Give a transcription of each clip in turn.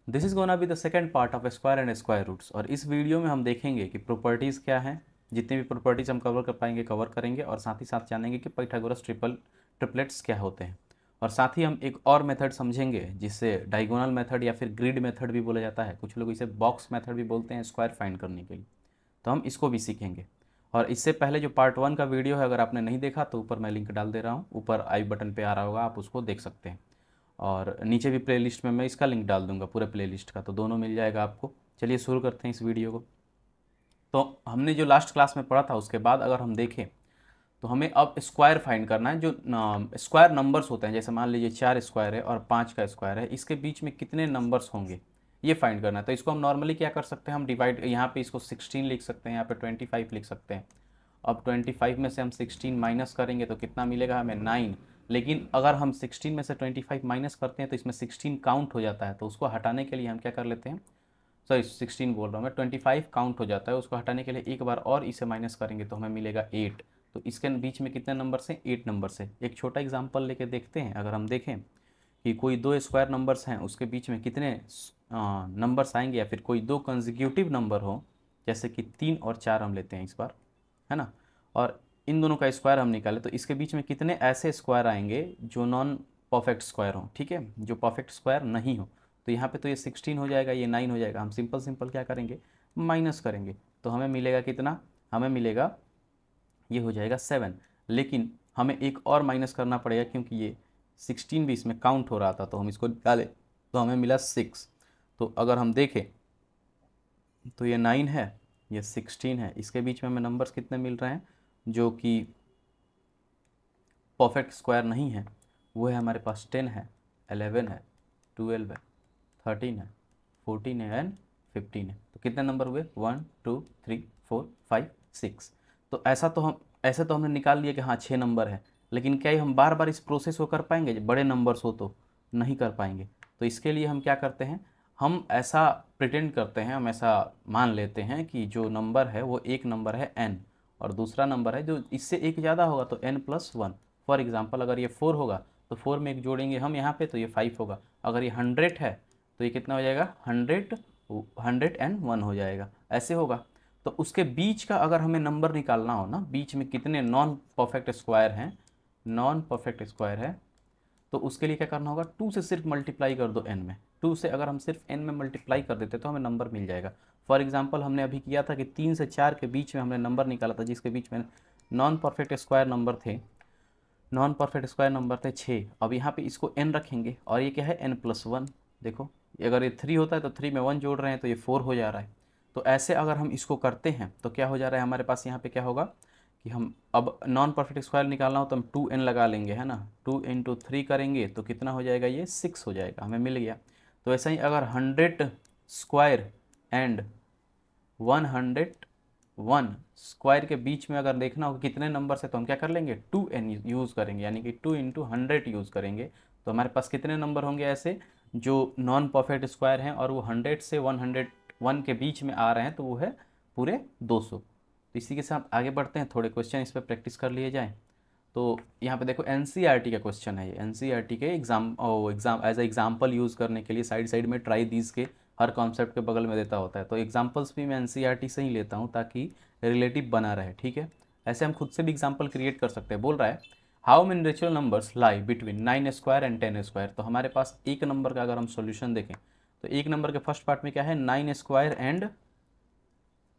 This is gonna be the second part of square and square roots. और इस video में हम देखेंगे कि प्रॉपर्टीज़ क्या हैं, जितनी भी प्रॉपर्टीज़ हम कवर कर पाएंगे कवर करेंगे, और साथ ही साथ जानेंगे कि पाइथागोरस ट्रिपलेट्स क्या होते हैं। और साथ ही हम एक और मेथड समझेंगे जिससे डायगोनल मेथड या फिर ग्रिड मेथड भी बोला जाता है, कुछ लोग इसे बॉक्स मेथड भी बोलते हैं स्क्वायर फाइंड करने के लिए। तो हम इसको भी सीखेंगे। और इससे पहले जो पार्ट 1 का वीडियो है, अगर आपने नहीं देखा तो ऊपर मैं लिंक डाल दे रहा हूँ, ऊपर आई बटन पे आ रहा होगा, आप उसको देख सकते हैं। और नीचे भी प्लेलिस्ट में मैं इसका लिंक डाल दूंगा, पूरे प्लेलिस्ट का, तो दोनों मिल जाएगा आपको। चलिए शुरू करते हैं इस वीडियो को। तो हमने जो लास्ट क्लास में पढ़ा था उसके बाद अगर हम देखें तो हमें अब स्क्वायर फाइंड करना है। जो स्क्वायर नंबर्स होते हैं, जैसे मान लीजिए 4 स्क्वायर है और 5 का स्क्वायर है, इसके बीच में कितने नंबर्स होंगे ये फाइंड करना है। तो इसको हम नॉर्मली क्या कर सकते हैं, हम डिवाइड, यहाँ पे इसको 16 लिख सकते हैं, यहाँ पे 25 लिख सकते हैं। अब 25 में से हम 16 माइनस करेंगे तो कितना मिलेगा हमें, 9। लेकिन अगर हम 16 में से 25 माइनस करते हैं तो इसमें 16 काउंट हो जाता है, तो उसको हटाने के लिए हम क्या कर लेते हैं, सॉरी 16 बोल रहा हूँ मैं, 25 काउंट हो जाता है, उसको हटाने के लिए एक बार और इसे माइनस करेंगे तो हमें मिलेगा 8। तो इसके बीच में कितने नंबर से, 8 नंबर से। एक छोटा एग्जांपल लेके देखते हैं। अगर हम देखें कि कोई दो स्क्वायर नंबर्स हैं, उसके बीच में कितने नंबर्स आएंगे, या फिर कोई दो कंसेक्यूटिव नंबर हो, जैसे कि 3 और 4 हम लेते हैं इस बार, है ना, और इन दोनों का स्क्वायर हम निकाले तो इसके बीच में कितने ऐसे स्क्वायर आएंगे जो नॉन परफेक्ट स्क्वायर हो, ठीक है, जो परफेक्ट स्क्वायर नहीं हो। तो यहाँ पे तो ये 16 हो जाएगा, ये 9 हो जाएगा, हम सिंपल सिंपल क्या करेंगे, माइनस करेंगे, तो हमें मिलेगा कितना, हमें मिलेगा, ये हो जाएगा 7। लेकिन हमें एक और माइनस करना पड़ेगा क्योंकि ये 16 भी इसमें काउंट हो रहा था, तो हम इसको निकाले तो हमें मिला 6। तो अगर हम देखें तो ये 9 है, ये 16 है, इसके बीच में हमें नंबर्स कितने मिल रहे हैं जो कि परफेक्ट स्क्वायर नहीं है। वो है हमारे पास 10 है, 11 है, 12 है, 13 है, 14 है एंड 15 है। तो कितने नंबर हुए, 1 2 3 4 5 6। तो ऐसे तो हमने निकाल लिया कि हाँ 6 नंबर है। लेकिन क्या ये हम बार बार इस प्रोसेस को कर पाएंगे, जब बड़े नंबर्स हो तो नहीं कर पाएंगे। तो इसके लिए हम क्या करते हैं, हम ऐसा प्रिटेंड करते हैं, हम ऐसा मान लेते हैं कि जो नंबर है वो एक नंबर है n, और दूसरा नंबर है जो इससे एक ज़्यादा होगा तो n+1। फॉर एग्जांपल अगर ये 4 होगा तो 4 में एक जोड़ेंगे हम यहाँ पे तो ये 5 होगा। अगर ये 100 है तो ये कितना हो जाएगा, 101 हो जाएगा, ऐसे होगा। तो उसके बीच का अगर हमें नंबर निकालना हो ना, बीच में कितने नॉन परफेक्ट स्क्वायर हैं, नॉन परफेक्ट स्क्वायर है, तो उसके लिए क्या करना होगा, 2 से सिर्फ मल्टीप्लाई कर दो n में। 2 से अगर हम सिर्फ n में मल्टीप्लाई कर देते तो हमें नंबर मिल जाएगा। फॉर एग्जांपल हमने अभी किया था कि 3 से 4 के बीच में हमने नंबर निकाला था, जिसके बीच में नॉन परफेक्ट स्क्वायर नंबर थे, नॉन परफेक्ट स्क्वायर नंबर थे 6। अब यहाँ पे इसको n रखेंगे और ये क्या है, n+1। देखो अगर ये 3 होता है तो 3 में 1 जोड़ रहे हैं तो ये 4 हो जा रहा है। तो ऐसे अगर हम इसको करते हैं तो क्या हो जा रहा है, हमारे पास यहाँ पे क्या होगा कि हम अब नॉन परफेक्ट स्क्वायर निकालना हो तो हम 2n लगा लेंगे, है ना, 2 × 3 करेंगे तो कितना हो जाएगा, ये 6 हो जाएगा, हमें मिल गया। तो ऐसा ही अगर 100 स्क्वायर एंड 101 स्क्वायर के बीच में अगर देखना हो कितने नंबर से, तो हम क्या कर लेंगे, 2n यूज़ करेंगे, यानी कि 2 × 100 यूज़ करेंगे। तो हमारे पास कितने नंबर होंगे ऐसे जो नॉन परफेक्ट स्क्वायर हैं और वो 100 से 101 के बीच में आ रहे हैं, तो वो है पूरे 200। तो इसी के साथ आगे बढ़ते हैं, थोड़े क्वेश्चन इस पर प्रैक्टिस कर लिए जाएँ। तो यहाँ पे देखो एनसीईआरटी का क्वेश्चन है, ये एनसीईआरटी के exam as a example use करने के लिए साइड साइड में ट्राई दीज के हर कॉन्सेप्ट के बगल में देता होता है। तो एग्जाम्पल्स भी मैं एनसीईआरटी से ही लेता हूँ ताकि रिलेटिव बना रहे, ठीक है। ऐसे हम खुद से भी एग्जाम्पल क्रिएट कर सकते हैं। बोल रहा है how many natural numbers lie between 9 square and 10 square. तो हमारे पास एक नंबर का अगर हम सोल्यूशन देखें तो एक नंबर के फर्स्ट पार्ट में क्या है, 9 स्क्वायर एंड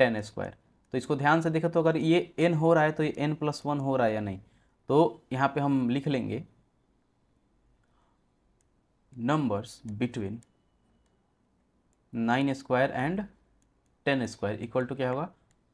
10 स्क्वायर। तो इसको ध्यान से देखें तो अगर ये n हो रहा है तो ये n+1 हो रहा है या नहीं। तो यहाँ पे हम लिख लेंगे numbers between 9 square and 10 square equal to क्या होगा,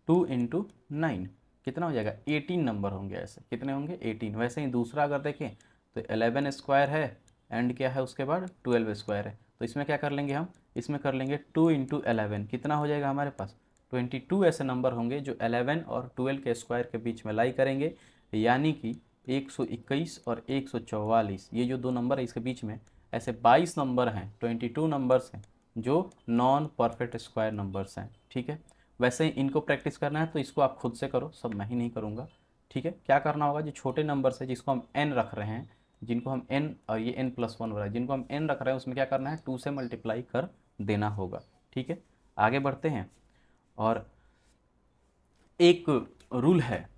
2 × 9 कितना हो जाएगा, 18 नंबर होंगे। ऐसे कितने होंगे, 18। वैसे ही दूसरा अगर देखें तो 11 स्क्वायर है एंड क्या है उसके बाद 12 स्क्वायर है। तो इसमें क्या कर लेंगे हम, इसमें कर लेंगे 2 × 11 कितना हो जाएगा हमारे पास, 22 ऐसे नंबर होंगे जो 11 और 12 के स्क्वायर के बीच में लाई करेंगे, यानी कि 121 और 144। ये जो दो नंबर है इसके बीच में ऐसे 22 नंबर हैं, 22 नंबर्स हैं जो नॉन परफेक्ट स्क्वायर नंबर्स हैं, ठीक है। वैसे ही इनको प्रैक्टिस करना है तो इसको आप खुद से करो, सब मैं ही नहीं करूँगा, ठीक है। क्या करना होगा, जो छोटे नंबर से जिसको हम n रख रहे हैं, जिनको हम n और ये n+1 हो रहा है, जिनको हम n रख रहे हैं उसमें क्या करना है 2 से मल्टीप्लाई कर देना होगा। ठीक है, आगे बढ़ते हैं। और एक रूल है,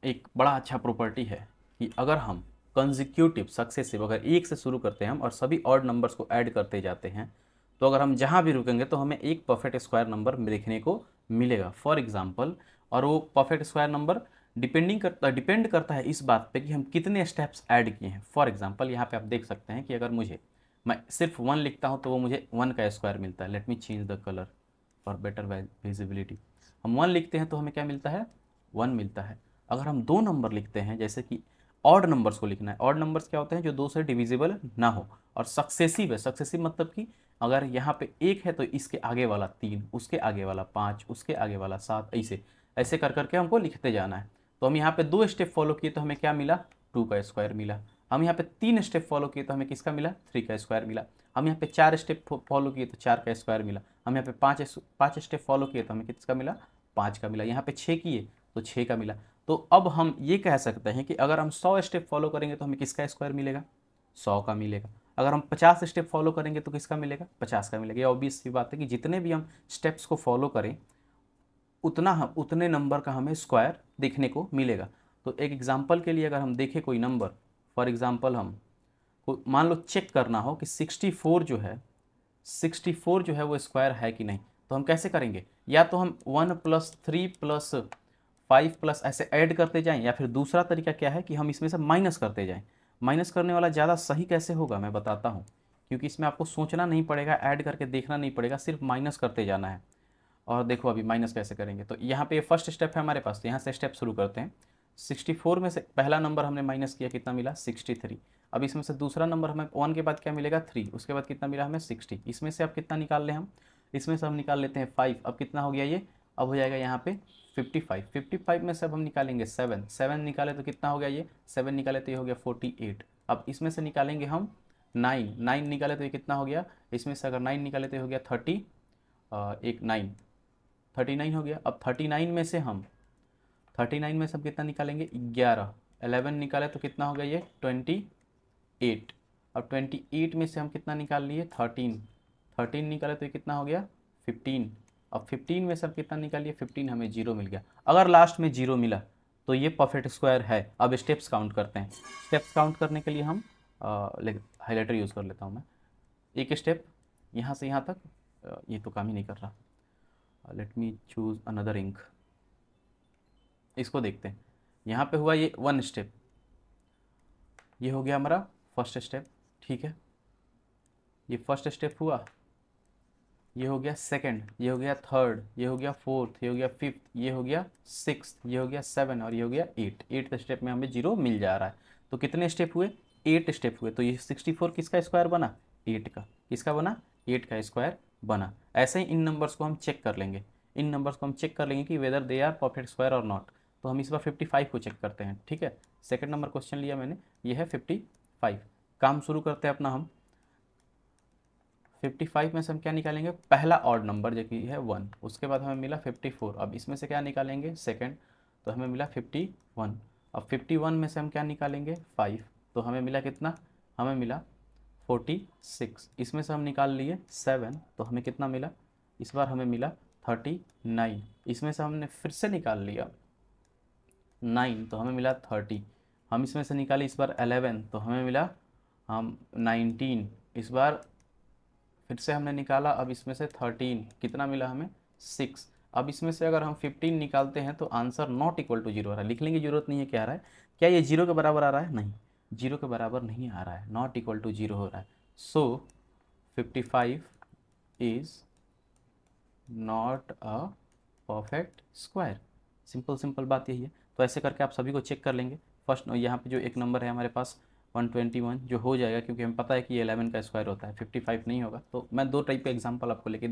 एक बड़ा अच्छा प्रॉपर्टी है कि अगर हम कंजिक्यूटिव सक्सेसिव अगर एक से शुरू करते हैं हम और सभी ऑड नंबर्स को ऐड करते जाते हैं, तो अगर हम जहाँ भी रुकेंगे तो हमें एक परफेक्ट स्क्वायर नंबर देखने को मिलेगा। फॉर एग्जांपल, और वो परफेक्ट स्क्वायर नंबर डिपेंड करता है इस बात पे कि हम कितने स्टेप्स ऐड किए हैं। फॉर एग्जांपल यहाँ पे आप देख सकते हैं कि अगर मैं सिर्फ 1 लिखता हूँ तो वो मुझे 1 का स्क्वायर मिलता है। Let me change the colour for better visibility. हम 1 लिखते हैं तो हमें क्या मिलता है 1 मिलता है। अगर हम 2 नंबर लिखते हैं, जैसे कि ऑड नंबर्स को लिखना है, ऑड नंबर्स क्या होते हैं जो 2 से डिविजिबल ना हो, और सक्सेसिव है, सक्सेसिव मतलब कि अगर यहाँ पे 1 है तो इसके आगे वाला 3, उसके आगे वाला 5, उसके आगे वाला 7, ऐसे ऐसे कर करके हमको लिखते जाना है। तो हम यहाँ पे 2 स्टेप फॉलो किए तो हमें क्या मिला 2 का स्क्वायर मिला। हम यहाँ पे 3 स्टेप फॉलो किए तो हमें किसका मिला 3 का स्क्वायर मिला। हम यहाँ पे 4 स्टेप फॉलो किए तो 4 का स्क्वायर मिला। हम यहाँ पे 5 स्टेप फॉलो किए तो हमें किसका मिला 5 का मिला। यहाँ पे 6 किए तो 6 का मिला। तो अब हम ये कह सकते हैं कि अगर हम 100 स्टेप फॉलो करेंगे तो हमें किसका स्क्वायर मिलेगा 100 का मिलेगा। अगर हम 50 स्टेप फॉलो करेंगे तो किसका मिलेगा 50 का मिलेगा। ये ऑब्वियस सी बात है कि जितने भी हम स्टेप्स को फॉलो करें उतने नंबर का हमें स्क्वायर देखने को मिलेगा। तो एक एग्जांपल के लिए अगर हम देखें कोई नंबर, फॉर एग्जांपल हम मान लो चेक करना हो कि 64 जो है वो स्क्वायर है कि नहीं, तो हम कैसे करेंगे, या तो हम 1 + 3 + 5 ऐसे ऐड करते जाएं, या फिर दूसरा तरीका क्या है कि हम इसमें से माइनस करते जाएं। माइनस करने वाला ज़्यादा सही कैसे होगा मैं बताता हूँ, क्योंकि इसमें आपको सोचना नहीं पड़ेगा, ऐड करके देखना नहीं पड़ेगा, सिर्फ माइनस करते जाना है। और देखो अभी माइनस कैसे करेंगे, तो यहाँ पे फर्स्ट स्टेप है हमारे पास, तो यहाँ से स्टेप शुरू करते हैं। 64 में से पहला नंबर हमने माइनस किया, कितना मिला 63। अब इसमें से दूसरा नंबर हमें 1 के बाद क्या मिलेगा 3, उसके बाद कितना मिला हमें 60। इसमें से अब कितना निकाल लें हम, इसमें से हम निकाल लेते हैं 5। अब कितना हो गया ये, अब हो जाएगा यहाँ पे 55। 55 में से अब हम निकालेंगे 7 निकाले तो कितना हो गया ये 7 निकाले तो ये हो गया 48। अब इसमें से निकालेंगे हम 9 निकाले तो ये कितना हो गया, इसमें से अगर 9 निकाले तो ये हो गया 30, एक 9 39 हो गया। अब 39 में से हम कितना निकालेंगे 11 निकाले तो कितना हो गया ये 28। अब 28 में से हम कितना निकाल लिए 13 निकाले तो ये कितना हो गया 15। अब 15 में से हम कितना निकाल लिए 15, हमें 0 मिल गया। अगर लास्ट में 0 मिला तो ये परफेक्ट स्क्वायर है। अब स्टेप्स काउंट करते हैं। स्टेप्स काउंट करने के लिए हम हाईलाइटर यूज़ कर लेता हूँ मैं। एक स्टेप यहाँ से यहाँ तक, ये तो काम ही नहीं कर रहा, let me choose another ink. इसको देखते हैं, यहाँ पे हुआ ये 1 स्टेप, ये हो गया हमारा फर्स्ट स्टेप। ठीक है, ये फर्स्ट स्टेप हुआ, ये हो गया सेकंड, ये हो गया थर्ड, ये हो गया फोर्थ, ये हो गया फिफ्थ, ये हो गया सिक्स्थ, ये हो गया 7 और ये हो गया 8। 8th स्टेप में हमें 0 मिल जा रहा है। तो कितने स्टेप हुए 8 स्टेप हुए। तो ये 64 किसका स्क्वायर बना 8 का। किसका बना 8 का स्क्वायर बना। ऐसे ही इन नंबर्स को हम चेक कर लेंगे, कि whether they are perfect square और नॉट। तो हम इस बार 55 को चेक करते हैं। ठीक है, सेकंड नंबर क्वेश्चन लिया मैंने, ये है 55। काम शुरू करते हैं अपना हम। 55 में से हम क्या निकालेंगे, पहला ऑड नंबर जो कि है 1, उसके बाद हमें मिला 54। अब इसमें से क्या निकालेंगे सेकंड, तो हमें मिला 51। अब 51 में से हम क्या निकालेंगे 5, तो हमें मिला कितना, हमें मिला 46। इसमें से हम निकाल लिए 7, तो हमें कितना मिला, इस बार हमें मिला 39। इसमें से हमने फिर से निकाल लिया 9, तो हमें मिला 30। हम इसमें से निकाले इस बार 11, तो हमें मिला 19। इस बार फिर से हमने निकाला, अब इसमें से 13, कितना मिला हमें 6। अब इसमें से अगर हम 15 निकालते हैं तो आंसर नॉट इक्वल टू 0 आ रहा है। लिखने की जरूरत नहीं है, क्या आ रहा है, क्या ये 0 के बराबर आ रहा है, नहीं 0 के बराबर नहीं आ रहा है, नॉट इक्वल टू 0 हो रहा है। सो 55 is not a perfect square. Simple बात यही है। तो ऐसे करके आप सभी को चेक कर लेंगे। फर्स्ट यहाँ पे जो एक नंबर है हमारे पास 121 जो हो जाएगा, क्योंकि हमें पता है कि 11 का स्क्वायर होता है, 55 नहीं होगा। तो मैं 2 टाइप के एग्जांपल आपको लेके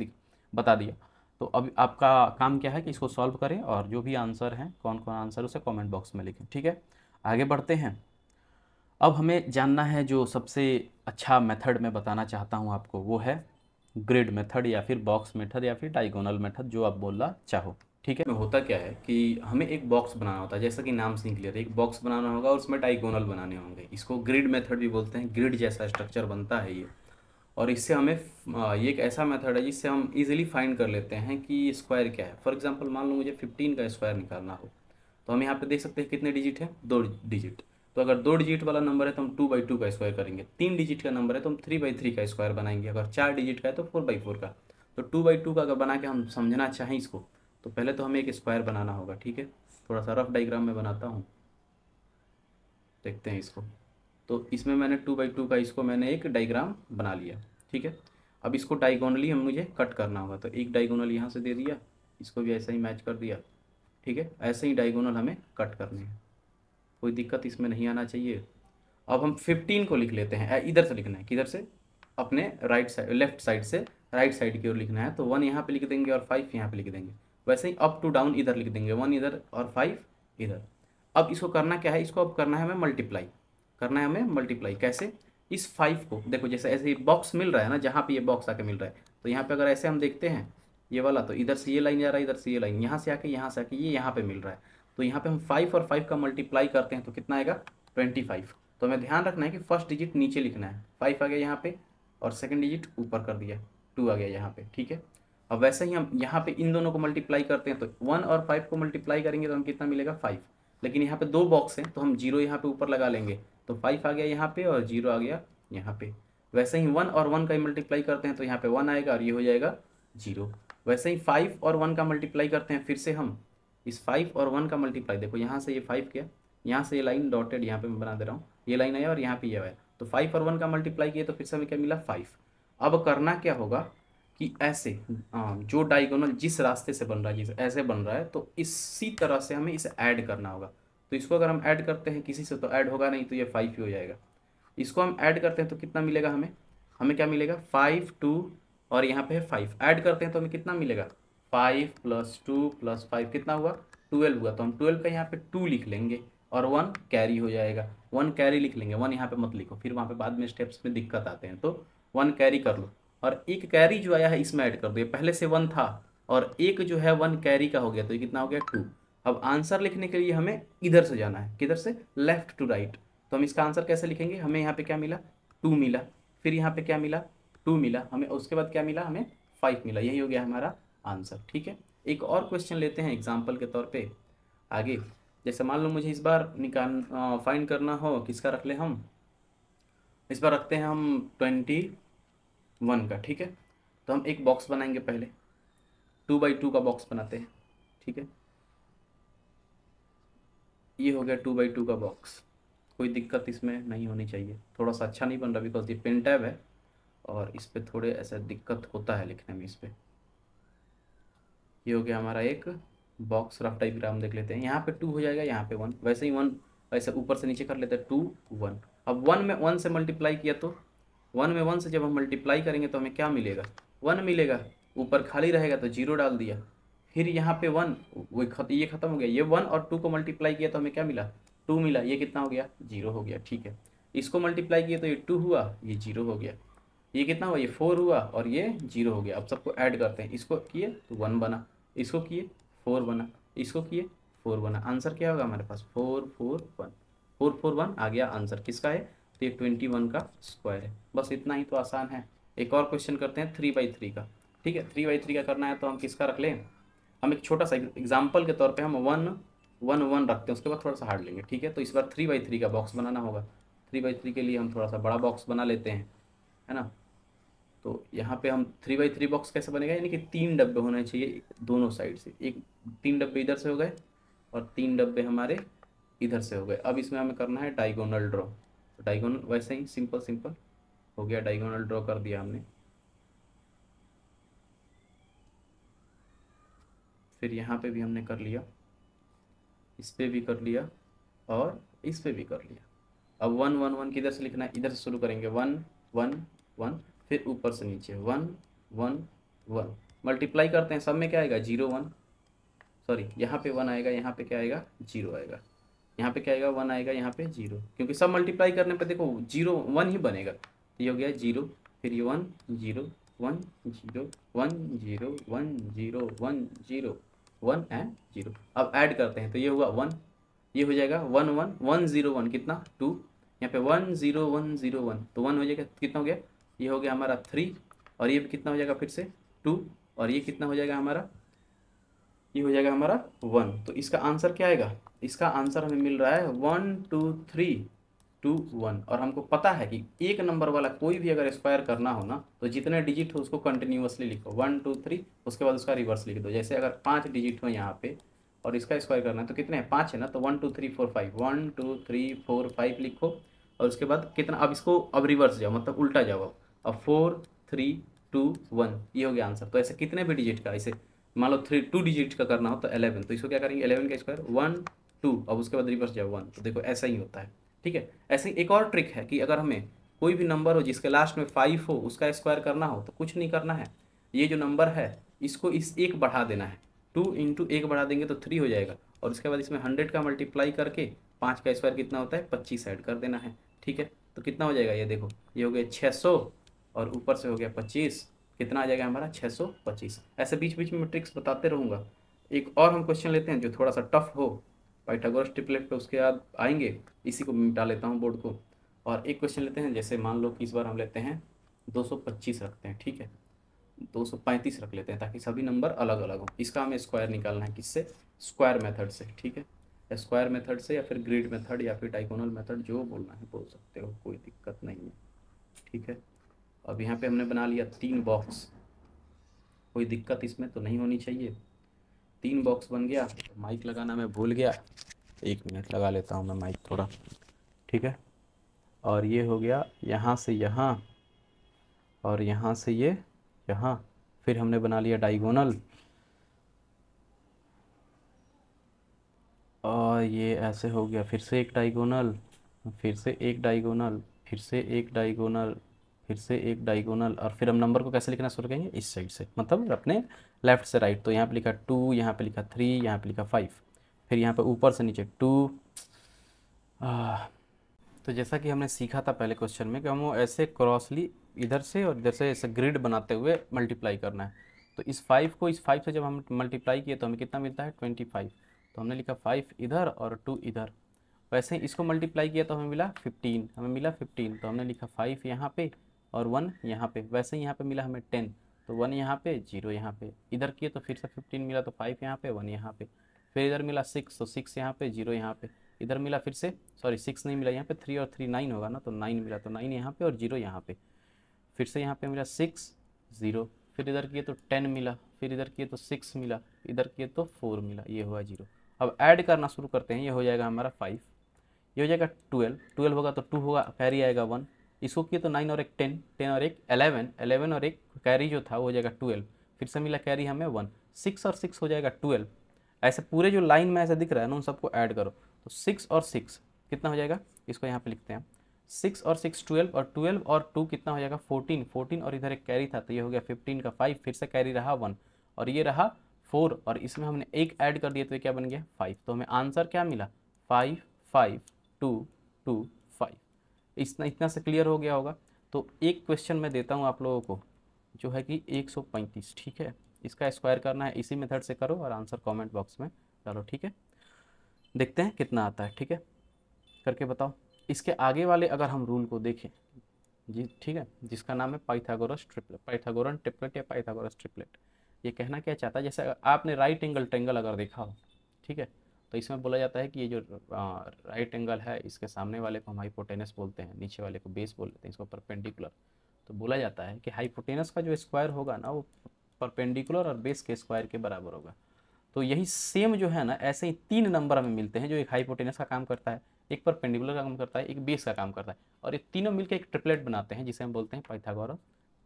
बता दिया। तो अब आपका काम क्या है कि इसको सॉल्व करें, और जो भी आंसर हैं कौन कौन आंसर उसे कमेंट बॉक्स में लिखें। ठीक है, आगे बढ़ते हैं। अब हमें जानना है जो सबसे अच्छा मेथड मैं बताना चाहता हूँ आपको, वो है ग्रिड मेथड, या फिर बॉक्स मेथड, या फिर डायगोनल मेथड, जो आप बोलना चाहो। ठीक है। में होता क्या है कि हमें एक बॉक्स बनाना होता है, जैसा कि नाम से ही क्लियर है, एक बॉक्स बनाना होगा और उसमें डायगोनल बनाने होंगे। इसको ग्रिड मेथड भी बोलते हैं, ग्रिड जैसा स्ट्रक्चर बनता है ये। और इससे हमें ये एक ऐसा मेथड है जिससे हम इजीली फाइंड कर लेते हैं कि स्क्वायर क्या है। फॉर एग्जांपल मान लो मुझे 15 का स्क्वायर निकालना हो, तो हम यहाँ पे देख सकते हैं कितने डिजिट है, 2 डिजिट। तो अगर 2 डिजिट वाला नंबर है तो हम 2/2 का स्क्वायर करेंगे। 3 डिजिट का नंबर है तो हम 3/3 का स्क्वायर बनाएंगे। अगर 4 डिजिट का है तो 4/4 का। तो 2/2 का अगर बना के हम समझना चाहें इसको, तो पहले तो हमें एक स्क्वायर बनाना होगा। ठीक है, थोड़ा सा रफ डायग्राम में बनाता हूँ, देखते हैं इसको। तो इसमें मैंने 2/2 का इसको मैंने एक डायग्राम बना लिया। ठीक है, अब इसको डायगोनली हम मुझे कट करना होगा। तो एक डायगोनल यहाँ से दे दिया, इसको भी ऐसे ही मैच कर दिया। ठीक है, ऐसे ही डायगोनल हमें कट करने हैं, कोई दिक्कत इसमें नहीं आना चाहिए। अब हम 15 को लिख लेते हैं, इधर से लिखना है, किधर से, अपने राइट साइड, लेफ्ट साइड से राइट साइड की ओर लिखना है। तो 1 यहाँ पे लिख देंगे और 5 यहाँ पे लिख देंगे। वैसे ही अप टू डाउन इधर लिख देंगे, 1 इधर और 5 इधर। अब इसको करना क्या है, इसको अब करना है हमें मल्टीप्लाई, करना है हमें मल्टीप्लाई। कैसे, इस 5 को देखो, जैसे ऐसे ही बॉक्स मिल रहा है ना, जहाँ पे ये बॉक्स आके मिल रहा है, तो यहाँ पे अगर ऐसे हम देखते हैं ये वाला, तो इधर से ये लाइन जा रहा है, इधर से ये लाइन, यहाँ से आके ये यहाँ पे मिल रहा है। तो यहाँ पे हम 5 और 5 का मल्टीप्लाई करते हैं तो कितना आएगा, 25। तो हमें ध्यान रखना है कि फर्स्ट डिजिट नीचे लिखना है, 5 आ गया यहाँ पे, और सेकंड डिजिट ऊपर कर दिया, 2 आ गया यहाँ पे। ठीक है, अब वैसे ही हम यहाँ पे इन दोनों को मल्टीप्लाई करते हैं, तो 1 और 5 को मल्टीप्लाई करेंगे तो हम कितना मिलेगा, 5। लेकिन यहाँ पे 2 बॉक्स हैं तो हम 0 यहाँ पे ऊपर लगा लेंगे, तो 5 आ गया यहाँ पे और 0 आ गया यहाँ पे। वैसे ही 1 और 1 का मल्टीप्लाई करते हैं तो यहाँ पे 1 आएगा और ये हो जाएगा 0। वैसे ही 5 और 1 का मल्टीप्लाई करते हैं, फिर से हम इस 5 और 1 का मल्टीप्लाई, देखो यहाँ से ये 5 किया, यहाँ से ये लाइन डॉटेड यहाँ पे मैं बना दे रहा हूँ, ये लाइन आया और यहाँ पे ये आया, तो 5 और 1 का मल्टीप्लाई किया तो फिर से हमें क्या मिला, 5। अब करना क्या होगा कि ऐसे जो डायगोनल जिस रास्ते से बन रहा है, जिस ऐसे बन रहा है, तो इसी तरह से हमें इसे ऐड करना होगा। तो इसको अगर हम ऐड करते हैं किसी से तो ऐड होगा नहीं, तो ये 5 ही हो जाएगा। इसको हम ऐड करते हैं तो कितना मिलेगा हमें, हमें क्या मिलेगा, 5 2 और यहाँ पे है 5, ऐड करते हैं तो हमें कितना मिलेगा, 5 + 2 + 5 कितना हुआ, 12 हुआ। तो हम 12 का यहाँ पे 2 लिख लेंगे और 1 कैरी हो जाएगा, 1 कैरी लिख लेंगे। 1 यहाँ पे मत लिखो, फिर वहाँ पे बाद में स्टेप्स में दिक्कत आते हैं, तो 1 कैरी कर लो। और एक कैरी जो आया है इसमें ऐड कर दो, ये पहले से 1 था और एक जो है 1 कैरी का हो गया, तो ये कितना हो गया, 2। अब आंसर लिखने के लिए हमें इधर से जाना है, किधर से, लेफ्ट टू राइट। तो हम इसका आंसर कैसे लिखेंगे, हमें यहाँ पे क्या मिला, 2 मिला, फिर यहाँ पे क्या मिला, 2 मिला हमें, उसके बाद क्या मिला हमें, 5 मिला। यही हो गया हमारा आंसर। ठीक है, एक और क्वेश्चन लेते हैं एग्जाम्पल के तौर पे आगे। जैसे मान लो मुझे इस बार फाइंड करना हो, किसका रख ले हम, इस बार रखते हैं हम 21 का। ठीक है, तो हम एक बॉक्स बनाएंगे, पहले 2/2 का बॉक्स बनाते हैं। ठीक है, ये हो गया 2/2 का बॉक्स, कोई दिक्कत इसमें नहीं होनी चाहिए। थोड़ा सा अच्छा नहीं बन रहा बिकॉज ये पेन टैब है और इस पर थोड़े ऐसा दिक्कत होता है लिखने में इस पर। ये हो गया हमारा एक बॉक्स, रफ डायग्राम देख लेते हैं। यहाँ पे 2 हो जाएगा, यहाँ पे 1, वैसे ही 1 ऐसे ऊपर से नीचे कर लेते हैं, 2 1। अब 1 में 1 से मल्टीप्लाई किया, तो 1 में 1 से जब हम मल्टीप्लाई करेंगे तो हमें क्या मिलेगा, 1 मिलेगा। ऊपर खाली रहेगा तो 0 डाल दिया, फिर यहाँ पे 1, ये खत्म हो गया। ये 1 और 2 को मल्टीप्लाई किया तो हमें क्या मिला, 2 मिला, ये कितना हो गया, 0 हो गया। ठीक है, इसको मल्टीप्लाई किया तो ये 2 हुआ, ये 0 हो गया। ये कितना हुआ, ये 4 हुआ और ये 0 हो गया। अब सबको ऐड करते हैं, इसको किए तो 1 बना, इसको किए 4 बना, इसको किए 4 बना। आंसर क्या होगा हमारे पास, 4 4 1, 4 4 1 आ गया आंसर। किसका है, तो ये 21 का स्क्वायर है। बस इतना ही तो आसान है। एक और क्वेश्चन करते हैं 3/3 का। ठीक है, 3/3 का करना है तो हम किसका रख लें, हम एक छोटा सा एग्जाम्पल के तौर पे हम 1 1 1 रखते हैं, उसके बाद थोड़ा सा हार्ड लेंगे। ठीक है, तो इस बार 3/3 का बॉक्स बनाना होगा। 3/3 के लिए हम थोड़ा सा बड़ा बॉक्स बना लेते हैं, है ना। तो यहाँ पे हम 3/3 बॉक्स कैसे बनेगा, यानी कि 3 डब्बे होने चाहिए दोनों साइड से, एक 3 डब्बे इधर से हो गए और 3 डब्बे हमारे इधर से हो गए। अब इसमें हमें करना है डायगोनल ड्रॉ। तो डायगोनल वैसे ही सिंपल सिंपल हो गया, डायगोनल ड्रॉ कर दिया हमने। फिर यहाँ पे भी हमने कर लिया, इस पे भी कर लिया और इस पे भी कर लिया। अब 1 1 1 किधर से लिखना है, इधर से शुरू करेंगे, 1 1 1, फिर ऊपर से नीचे 1 1 1, मल्टीप्लाई करते हैं, सब में क्या आएगा, 0 1, सॉरी यहाँ पे 1 आएगा, यहाँ पे क्या आएगा, 0 आएगा, यहाँ पे क्या आएगा, 1 आएगा, यहाँ पे 0, क्योंकि सब मल्टीप्लाई करने पे देखो 0 1 ही बनेगा। ये हो गया 0, फिर ये 1 0 1 0 1 0 1 0 1 0 1 एंड 0। अब ऐड करते हैं तो ये होगा 1, ये हो जाएगा 1 1 1 0 1 कितना 2, यहाँ पे 1 0 1 0 1 तो 1 हो जाएगा, कितना हो गया, ये हो गया हमारा 3, और ये भी कितना हो जाएगा फिर से 2, और ये कितना हो जाएगा हमारा, ये हो जाएगा हमारा 1। तो इसका आंसर क्या आएगा, इसका आंसर हमें मिल रहा है 1 2 3 2 1। और हमको पता है कि एक नंबर वाला कोई भी अगर स्क्वायर करना हो ना तो जितने डिजिट हो उसको कंटिन्यूअसली लिखो 1 2 3, उसके बाद उसका रिवर्स लिख दो। जैसे अगर 5 डिजिट हो यहाँ पे और इसका स्क्वायर करना है तो कितने हैं, 5 है ना, तो 1 2 3 4 5, 1 2 3 4 5 लिखो, और उसके बाद कितना, अब इसको अब रिवर्स जाओ, मतलब उल्टा जाओ, अब 4 3 2 1, ये हो गया आंसर। तो ऐसे कितने भी डिजिट का, ऐसे मान लो 2 डिजिट का करना हो तो 11, तो इसको क्या करेंगे 11 का स्क्वायर 1 2, अब उसके बाद रिवर्स जाओ 1, तो देखो ऐसा ही होता है। ठीक है, ऐसे ही एक और ट्रिक है कि अगर हमें कोई भी नंबर हो जिसके लास्ट में 5 हो उसका स्क्वायर करना हो तो कुछ नहीं करना है, ये जो नंबर है इसको इस एक बढ़ा देना है, 2 इंटू 1 बढ़ा देंगे तो 3 हो जाएगा, और उसके बाद इसमें 100 का मल्टीप्लाई करके 5 का स्क्वायर कितना होता है 25 ऐड कर देना है। ठीक है, तो कितना हो जाएगा, ये देखो ये हो गया 600 और ऊपर से हो गया 25, कितना आ जाएगा हमारा 625। ऐसे बीच बीच में ट्रिक्स बताते रहूँगा। एक और हम क्वेश्चन लेते हैं जो थोड़ा सा टफ हो, पाइथागोरस ट्रिपलेट पे उसके बाद आएंगे, इसी को मिटा लेता हूँ बोर्ड को। और एक क्वेश्चन लेते हैं, जैसे मान लो कि इस बार हम लेते हैं 225 रखते हैं, ठीक है 235 रख लेते हैं ताकि सभी नंबर अलग अलग हो। इसका हमें स्क्वायर निकालना है, किससे, स्क्वायर मेथड से। ठीक है, स्क्वायर मेथड से या फिर ग्रिड मेथड या फिर डायगोनल मेथड, जो बोलना है बोल सकते हो, कोई दिक्कत नहीं है। ठीक है, अब यहाँ पे हमने बना लिया 3 बॉक्स, कोई दिक्कत इसमें तो नहीं होनी चाहिए। 3 बॉक्स बन गया। माइक लगाना मैं भूल गया, 1 मिनट लगा लेता हूँ मैं माइक थोड़ा। ठीक है, और ये हो गया यहाँ से यहाँ, और यहाँ से ये यहाँ, फिर हमने बना लिया डायगोनल, और ये ऐसे हो गया, फिर से एक डायगोनल, फिर से एक डायगोनल, फिर से एक डायगोनल, फिर से एक डायगोनल, और फिर हम नंबर को कैसे लिखना शुरू करेंगे, इस साइड से, मतलब अपने लेफ्ट से राइट। तो यहाँ पे लिखा 2, यहाँ पे लिखा 3, यहाँ पे लिखा 5, फिर यहाँ पे ऊपर से नीचे 2। तो जैसा कि हमने सीखा था पहले क्वेश्चन में कि हम वो ऐसे क्रॉसली इधर से और इधर से ऐसे ग्रिड बनाते हुए मल्टीप्लाई करना है। तो इस 5 को इस 5 से जब हम मल्टीप्लाई किए तो हमें कितना मिलता है 25, तो हमने लिखा 5 इधर और 2 इधर। वैसे ही इसको मल्टीप्लाई किया तो हमें मिला 15, हमें मिला 15, तो हमने लिखा 5 यहाँ पे और 1 यहाँ पे। वैसे ही यहाँ पे मिला हमें 10, तो 1 यहाँ पे 0 यहाँ पे। इधर किए तो फिर से 15 मिला, तो 5 यहाँ पे 1 यहाँ पे। फिर इधर मिला 6, तो 6 यहाँ पे 0 यहाँ पे। इधर मिला फिर से, सॉरी 6 नहीं मिला, यहाँ पे 3 और 3 9 होगा ना, तो 9 मिला, तो 9 यहाँ पे और 0 यहाँ पे। फिर से यहाँ पे मिला 6 0, फिर इधर किए तो 10 मिला, फिर इधर किए तो 6 मिला, इधर किए तो 4 मिला, ये हुआ 0। अब ऐड करना शुरू करते हैं, ये हो जाएगा हमारा 5, ये हो जाएगा 12, 12 होगा तो 2 होगा, कैरी आएगा 1। इसको किए तो 9 और एक 10, 10 और एक 11, 11 और एक कैरी जो था वो हो जाएगा 12। फिर से मिला कैरी हमें 1, 6 और 6 हो जाएगा 12। ऐसे पूरे जो लाइन में ऐसे दिख रहा है ना उन सबको ऐड करो, तो 6 और 6 कितना हो जाएगा, इसको यहाँ पे लिखते हैं 6 और 6 12, और 12 और 2 कितना हो जाएगा 14, 14 और इधर एक कैरी था तो ये हो गया 15 का 5, फिर से कैरी रहा 1 और ये रहा 4, और इसमें हमने एक ऐड कर दिया तो ये क्या बन गया 5। तो हमें आंसर क्या मिला 5 5 2 2 5। इतना से क्लियर हो गया होगा। तो एक क्वेश्चन मैं देता हूँ आप लोगों को जो है कि 135, ठीक है, इसका स्क्वायर करना है, इसी मेथड से करो और आंसर कमेंट बॉक्स में डालो। ठीक है, देखते हैं कितना आता है। ठीक है, करके बताओ। इसके आगे वाले अगर हम रूल को देखें जी, ठीक है, जिसका नाम है पाइथागोरस ट्रिपलेट, पाइथागोरन ट्रिपलेट या पाइथागोरस ट्रिपलेट। ये कहना क्या चाहता है, जैसे आपने राइट एंगल ट्रायंगल अगर देखा हो, ठीक है, तो इसमें बोला जाता है कि ये जो राइट एंगल है इसके सामने वाले को हम हाइपोटेनस बोलते हैं, नीचे वाले को बेस बोलते हैं, इसको परपेंडिकुलर। तो बोला जाता है कि हाइपोटेनस का जो स्क्वायर होगा ना वो परपेंडिकुलर और बेस के स्क्वायर के बराबर होगा। तो यही सेम जो है ना, ऐसे ही 3 नंबर हमें मिलते हैं जो एक हाइपोटेनस का काम करता है, एक परपेंडिकुलर का काम करता है, एक बेस का काम करता है, और ये तीनों मिलकर एक ट्रिपलेट बनाते हैं जिसे हम बोलते हैं पाइथागोरस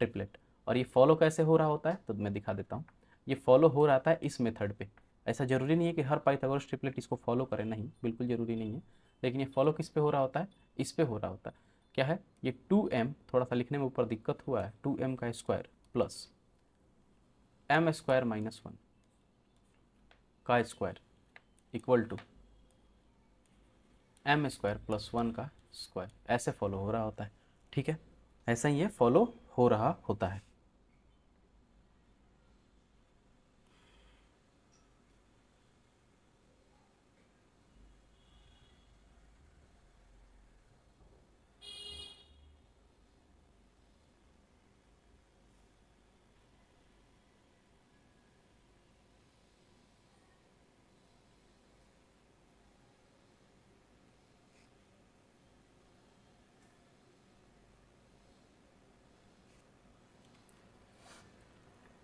ट्रिपलेट। और ये फॉलो कैसे हो रहा होता है तो मैं दिखा देता हूँ। ये फॉलो हो रहा है इस मेथड पे। ऐसा ज़रूरी नहीं है कि हर पाइथागोरस ट्रिपलेट इसको फॉलो करे, नहीं, बिल्कुल ज़रूरी नहीं है, लेकिन ये फॉलो किस पे हो रहा होता है, इस पे हो रहा होता है। क्या है ये 2m, थोड़ा सा लिखने में ऊपर दिक्कत हुआ है, 2m का square plus m square minus 1 का square equal to m square plus 1 का स्क्वायर, ऐसे फॉलो हो रहा होता है। ठीक है, ऐसा ही ये फॉलो हो रहा होता है।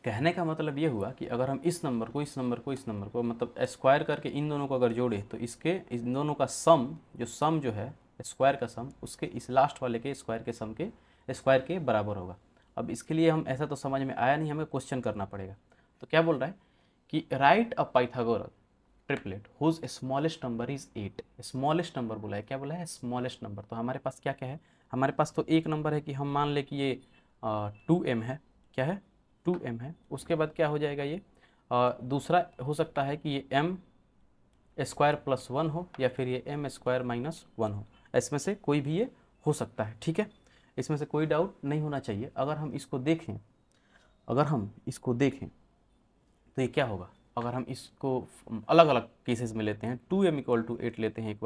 कहने का मतलब ये हुआ कि अगर हम इस नंबर को मतलब स्क्वायर करके इन दोनों को अगर जोड़े तो इन दोनों का सम जो है स्क्वायर का सम उसके इस लास्ट वाले के स्क्वायर के सम के स्क्वायर के बराबर होगा। अब इसके लिए हम ऐसा तो समझ में आया नहीं, हमें क्वेश्चन करना पड़ेगा। तो क्या बोल रहा है कि right a Pythagoras triplet whose smallest number is 8। Smallest number बोला है, क्या बोला है? Smallest number. तो हमारे पास क्या क्या है? हमारे पास तो एक नंबर है कि हम मान ले कि ये 2m है। क्या है? 2m है। उसके बाद क्या हो जाएगा ये दूसरा हो सकता है कि ये m स्क्वायर प्लस 1 हो या फिर ये m स्क्वायर माइनस 1 हो। इसमें से कोई भी ये हो सकता है, ठीक है। इसमें से कोई डाउट नहीं होना चाहिए। अगर हम इसको देखें तो ये क्या होगा? अगर हम इसको अलग अलग केसेस में लेते हैं, 2m इक्वल टू 8 लेते हैं एक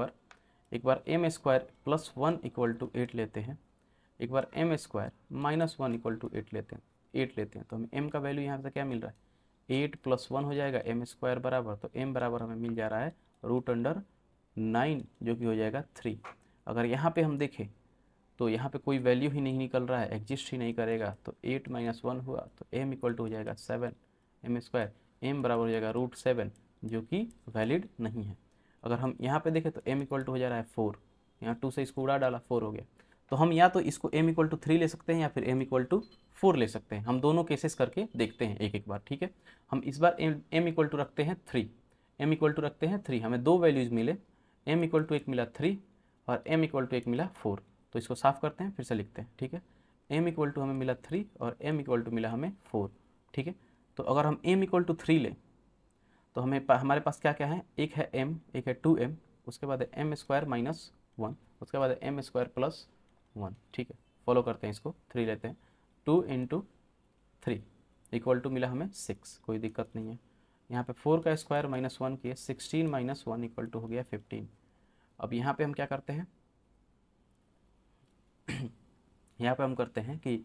बार m square plus 1 equal to 8 लेते हैं, एक बार m square minus 1 equal to 8 लेते हैं। तो हमें m का वैल्यू यहाँ से क्या मिल रहा है? 8 प्लस 1 हो जाएगा m स्क्वायर बराबर, तो m बराबर हमें मिल जा रहा है √9 जो कि हो जाएगा 3। अगर यहाँ पे हम देखें तो यहाँ पे कोई वैल्यू ही नहीं निकल रहा है, एग्जिस्ट ही नहीं करेगा, तो 8 माइनस 1 हुआ तो m इक्वल टू हो जाएगा 7 m स्क्वायर, m बराबर हो जाएगा √7 जो कि वैलिड नहीं है। अगर हम यहाँ पे देखें तो m इक्वल टू हो जा रहा है 4, यहाँ 2 से इसको उड़ा डाला 4 हो गया। तो हम या तो इसको m इक्वल टू 3 ले सकते हैं या फिर m इक्वल टू 4 ले सकते हैं। हम दोनों केसेस करके देखते हैं एक एक बार, ठीक है। हम इस बार m इक्वल टू रखते हैं 3, हमें दो वैल्यूज़ मिले, m इक्वल टू एक मिला 3 और m इक्वल टू एक मिला 4। तो इसको साफ करते हैं, फिर से लिखते हैं, ठीक है। m इक्वल टू हमें मिला 3 और m इक्वल टू मिला हमें 4, ठीक है। तो अगर हम m इक्वल टू 3 लें तो हमारे पास क्या क्या है? एक है m, एक है 2m, उसके बाद है m स्क्वायर माइनस 1, उसके बाद है m स्क्वायर प्लस 1, ठीक है। फॉलो करते हैं इसको, 3 लेते हैं, 2 इंटू 3 इक्वल टू मिला हमें 6, कोई दिक्कत नहीं है। यहाँ पे 4 का स्क्वायर माइनस 1 किए, 16 माइनस 1 इक्वल टू हो गया 15। अब यहाँ पे हम क्या करते हैं यहाँ पे हम करते हैं कि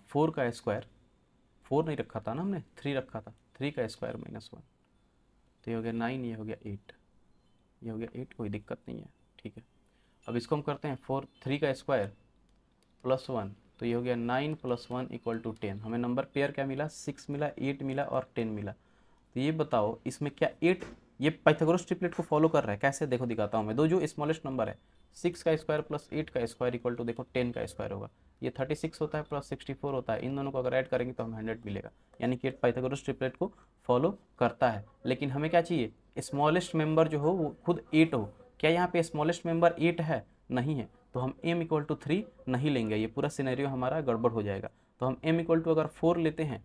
4 का स्क्वायर, 4 नहीं रखा था ना हमने, 3 रखा था, 3 का स्क्वायर माइनस 1, तो ये हो गया 9, ये हो गया 8, ये हो गया 8, कोई दिक्कत नहीं है, ठीक है। अब इसको हम करते हैं 3 का स्क्वायर प्लस 1, तो ये हो गया 9 प्लस 1 इक्वल टू 10। हमें नंबर पेयर क्या मिला? 6 मिला, 8 मिला और 10 मिला। तो ये बताओ इसमें क्या 8 ये पाइथागोरस ट्रिपलेट को फॉलो कर रहा है? कैसे? देखो दिखाता हूँ मैं। दो जो स्मॉलेस्ट नंबर है, 6 का स्क्वायर प्लस 8 का स्क्वायर इक्वल टू देखो 10 का स्क्वायर होगा। ये 36 होता है प्लस 64 होता है, इन दोनों को अगर ऐड करेंगे तो हमें 100 मिलेगा। यानी कि पाइथागोरस ट्रिपलेट को फॉलो करता है। लेकिन हमें क्या चाहिए? स्मॉलेस्ट मेंबर जो हो वो खुद 8 हो। क्या यहाँ पे स्मॉलेस्ट मेंबर 8 है? नहीं है, तो हम m इक्वल टू 3 नहीं लेंगे, ये पूरा सिनेरियो हमारा गड़बड़ हो जाएगा। तो हम m इक्वल टू अगर 4 लेते हैं,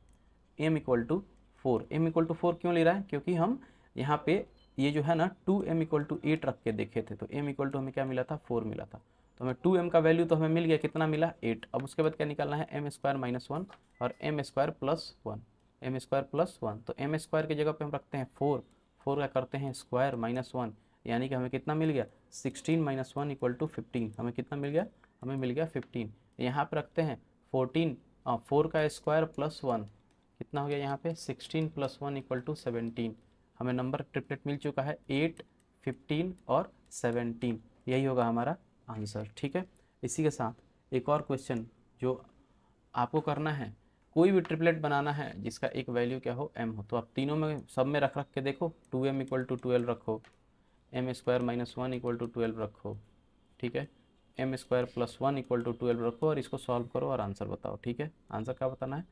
m इक्वल टू 4 क्यों ले रहा है? क्योंकि हम यहाँ पे ये जो है ना 2m इक्वल टू 8 रख के देखे थे, तो m इक्वल टू हमें क्या मिला था? 4 मिला था। तो हमें 2m का वैल्यू तो हमें मिल गया, कितना मिला? 8। अब उसके बाद क्या निकालना है? m स्क्वायर माइनस 1 और m स्क्वायर प्लस 1, तो m स्क्वायर की जगह पे हम रखते हैं 4 का करते हैं स्क्वायर माइनस 1, यानी कि हमें कितना मिल गया? 16 माइनस 1 इक्वल टू 15। हमें कितना मिल गया? हमें मिल गया 15। यहाँ पे रखते हैं 4 का स्क्वायर प्लस 1, कितना हो गया यहाँ पे? 16 प्लस 1 इक्वल टू 17। हमें नंबर ट्रिपलेट मिल चुका है 8, 15 और 17, यही होगा हमारा आंसर, ठीक है। इसी के साथ एक और क्वेश्चन जो आपको करना है, कोई भी ट्रिपलेट बनाना है जिसका एक वैल्यू क्या हो? m हो, तो आप तीनों में सब में रख के देखो। 2m इक्वल टू 12 रखो, m square minus 1 equal to 12 रखो, ठीक है, m square plus 1 equal to 12 रखो और इसको सॉल्व करो और आंसर बताओ, ठीक है। आंसर क्या बताना है?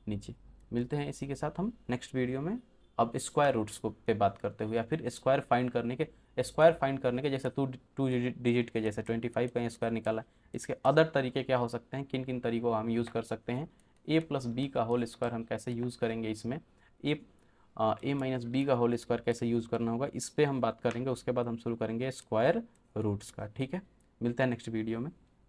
नीचे। मिलते हैं इसी के साथ हम नेक्स्ट वीडियो में, अब स्क्वायर रूट्स को पे बात करते हुए, या फिर स्क्वायर फाइंड करने के जैसे टू डिजिट के जैसे 25 का स्क्वायर निकाला, इसके अदर तरीके क्या हो सकते हैं, किन किन तरीकों हम यूज़ कर सकते हैं, a प्लस बी का होल स्क्वायर हम कैसे यूज़ करेंगे इसमें, a माइनस बी का होल स्क्वायर कैसे यूज़ करना होगा, इस पर हम बात करेंगे। उसके बाद हम शुरू करेंगे स्क्वायर रूट्स का, ठीक है। मिलता है नेक्स्ट वीडियो में।